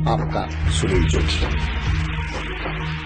आपका सुनील जोशी।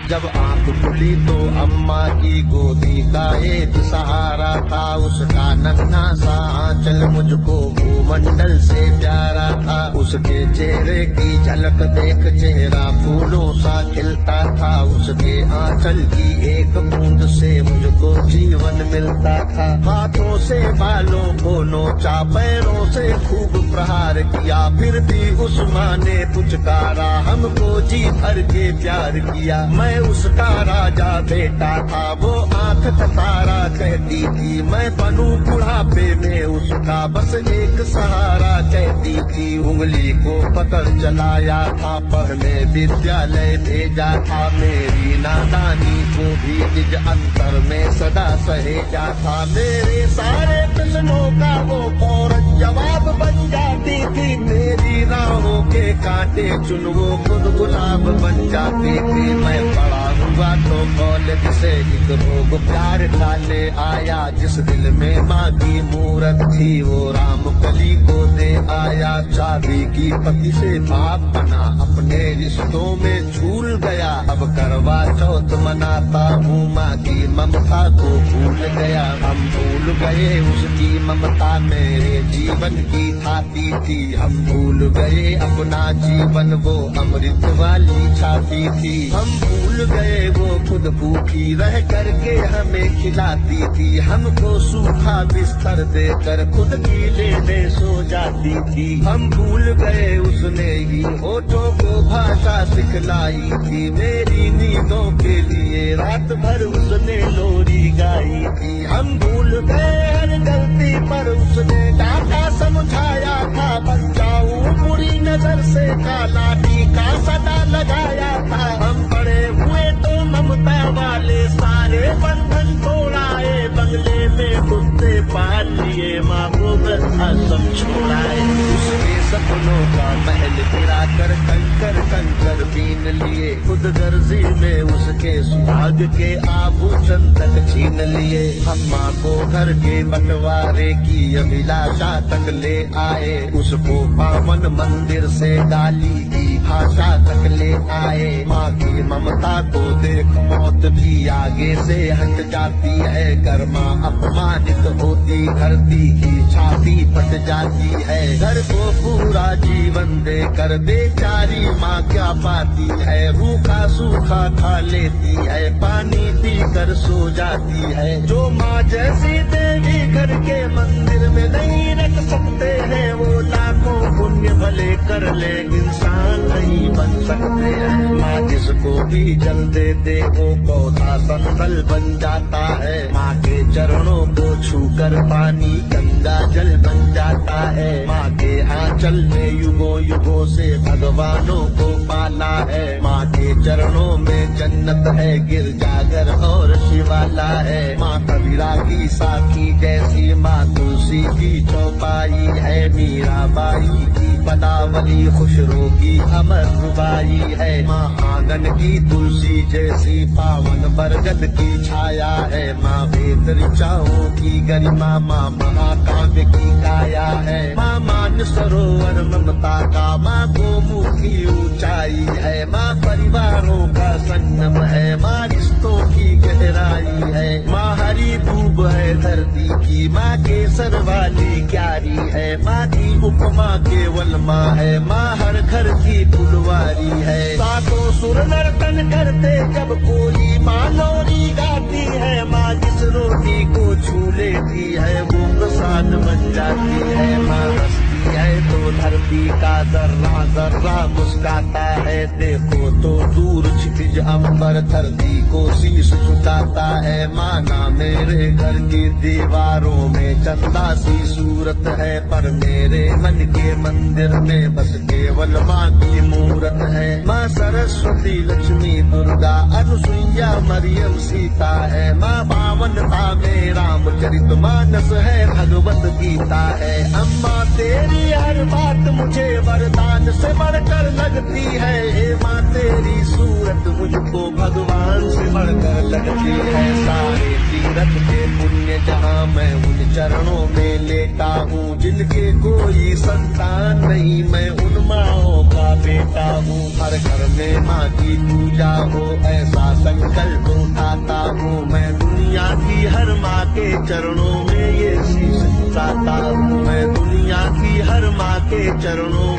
जब आंख खुली तो अम्मा की गोदी का एक सहारा था, उसका नन्हा सा आंचल मुझको भूमंडल से प्यारा था। उसके चेहरे की झलक देख चेहरा फूलों सा खिलता था, उसके आंचल की एक बूंद से मुझको जीवन मिलता था। हाथों से बालों को नोचा, पैरों से खूब प्रहार किया, फिर भी उस माँ ने पुचकारा, हमको जी भर के प्यार किया। मैं उसका राजा बेटा था, वो आंख का तारा कहती थी, मैं बनूं बुढ़ापे में उसका बस एक सहारा कहती थी। उंगली को पकड़ चलाया था, पढ़ने विद्यालय भेजा था, मेरी नादानी को भी निज अंतर में सदा सहेजा था। मेरे सारे प्रश्नों का वो फौरन जवाब बन जाती थी, मेरी राहों के कांटे चुन वो खुद गुलाब बन जाती थी। मैं बड़ा हुआ तो कॉलेज से एक रोग प्यार का ले आया, जिस दिल में माँ की मूरत थी वो राम कली को दे आया। चाबी की पति से बाप बना, अपने रिश्तों में झूल गया, अब करवा चौथ मनाता हूँ, माँ की ममता को भूल गया। हम भूल गए उसकी ममता मेरे जीवन की थाती थी, हम भूल गए अपना जीवन वो अमृत वाली छाती थी। हम भूल गए वो खुद भूखी रह करके हमें खिलाती थी, हमको सूखा बिस्तर देकर खुद गीले में सो जाती थी। हम भूल गए उसने ही होठों को भाषा सिखलाई थी, मेरी नींदों के लिए रात भर उसने लोरी गाई थी। हम भूल गए हर गलती पर उसने डांटा समझाया था, बन जाऊं बुरी नजर से काला टीका सदा लगाया था। हम बड़े हुए तो ममता वाले सारे बंधन तोड़ाए, बंगले में कुत्ते पाल लिए, माँ को वृद्धाश्रम छोड़ाए। उसके सपनों का महल गिरा कर कंकर कंकर बीन लिए, खुद गर्जी में उसके सुहाग के आभूषण तक छीन लिए। हम माँ को घर के बंटवारे की अभिलाषा तक ले आए, उसको पावन मंदिर से गाली की भाषा तक ले आए। माँ की ममता को देख मौत भी आगे से हट जाती है, घर माँ अपमानित होती धरती की छाती फट जाती है। घर को पूरा जीवन देकर बेचारी माँ क्या पाती है, रूखा सूखा खा लेती है, पानी पी कर सो जाती है। जो माँ जैसी देवी घर के मंदिर में नहीं रख सकते हैं, वो लाखों पुण्य भले कर ले इंसान नहीं बन सकते हैं। माँ जिसको भी जल देते वो पौधा संतल बन जाता है, माँ के चरणों को छूकर पानी गंगा जल बन जाता है। माँ के आंचल में युगों युगों से भगवानों को पाला है, माँ के चरणों में जन्नत है, गिरजाघर और शिवाला है। माँ कबीरा की साखी जैसी माँ तुलसी की चौपाई है, मीराबाई की पदावली खुशरो की अमर रुबाई है। माँ आंगन की तुलसी जैसी पावन बरगद की छाया है, माँ वेद ऋचाओं की गरिमा, माँ महाकाव्य की काया है। माँ मान सरोवर ममता का, माँ गोमुखी ऊंचाई है, माँ परिवारों का संगम है, माँ रिश्तों की गहराई है। माँ हरी दूब है धरती की, माँ केसर वाली क्यारी है, माँ की उपमा केवल माँ है, माँ हर घर की फुलवारी है। सातों सुर नर्तन करते जब कोई माँ लोरी गाती है, माँ जिस रोटी को छू लेती है वो प्रसाद बन जाती है। माँ हंसती है तो धरती का जर्रा जर्रा मुस्काता है, देखो तो दूर क्षितिज अंबर धरती को शीश झुकाता है। माना मेरे घर की दीवारों में चंदा सी सूरत है, पर मेरे मन के मंदिर में बस केवल माँ की मूरत है। माँ सरस्वती लक्ष्मी दुर्गा अनुसुईया मरियम सीता है, माँ पावनता में रामचरित मानस है, भगवत गीता है। अम्मा तेरी हर बात मुझे वरदान से बढ़कर लगती है, हे माँ तेरी सूरत मुझको भगवान से बढ़कर लगती है। सारे तीरथ के पुण्य जहाँ मैं उन चरणों में लेता हूँ, जिनके कोई संतान नहीं मैं उन माँओं का बेटा हूँ। हर घर में माँ की पूजा हो ऐसा संकल्प उठाता हूँ। मैं दुनिया की हर माँ के चरणों में ये शीश झुकाता हूँ। मैं दुनिया की हर माँ के चरणों